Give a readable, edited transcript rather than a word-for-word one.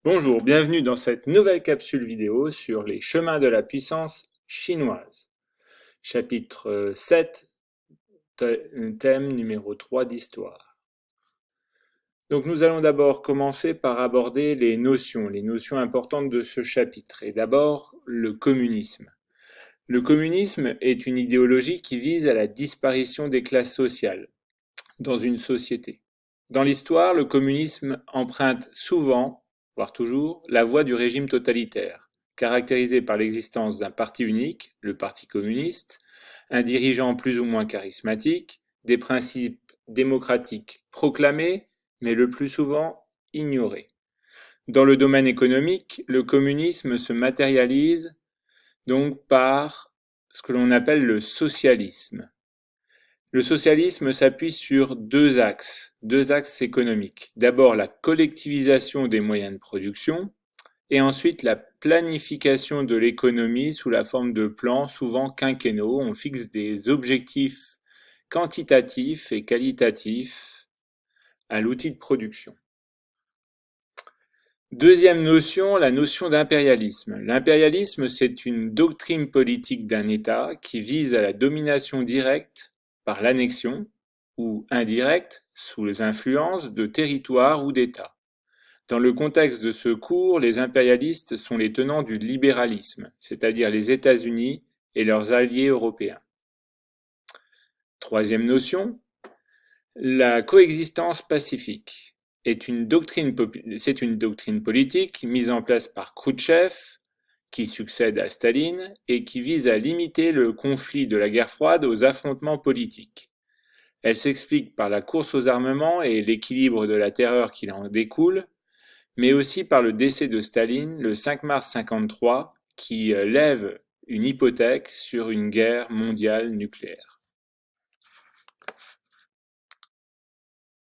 Bonjour, bienvenue dans cette nouvelle capsule vidéo sur les chemins de la puissance chinoise. Chapitre 7, thème numéro 3 d'histoire. Donc nous allons d'abord commencer par aborder les notions importantes de ce chapitre. Et d'abord, le communisme. Le communisme est une idéologie qui vise à la disparition des classes sociales dans une société. Dans l'histoire, le communisme emprunte souvent, voire toujours, la voie du régime totalitaire, caractérisé par l'existence d'un parti unique, le Parti communiste, un dirigeant plus ou moins charismatique, des principes démocratiques proclamés, mais le plus souvent ignorés. Dans le domaine économique, le communisme se matérialise donc par ce que l'on appelle le socialisme. Le socialisme s'appuie sur deux axes économiques. D'abord la collectivisation des moyens de production et ensuite la planification de l'économie sous la forme de plans souvent quinquennaux. On fixe des objectifs quantitatifs et qualitatifs à l'outil de production. Deuxième notion, la notion d'impérialisme. L'impérialisme, c'est une doctrine politique d'un État qui vise à la domination directe par l'annexion ou indirecte sous les influences de territoires ou d'États. Dans le contexte de ce cours, les impérialistes sont les tenants du libéralisme, c'est-à-dire les États-Unis et leurs alliés européens. Troisième notion, la coexistence pacifique. C'est une doctrine politique mise en place par Khrouchtchev, qui succède à Staline, et qui vise à limiter le conflit de la guerre froide aux affrontements politiques. Elle s'explique par la course aux armements et l'équilibre de la terreur qui en découle, mais aussi par le décès de Staline le 5 mars 1953, qui lève une hypothèque sur une guerre mondiale nucléaire.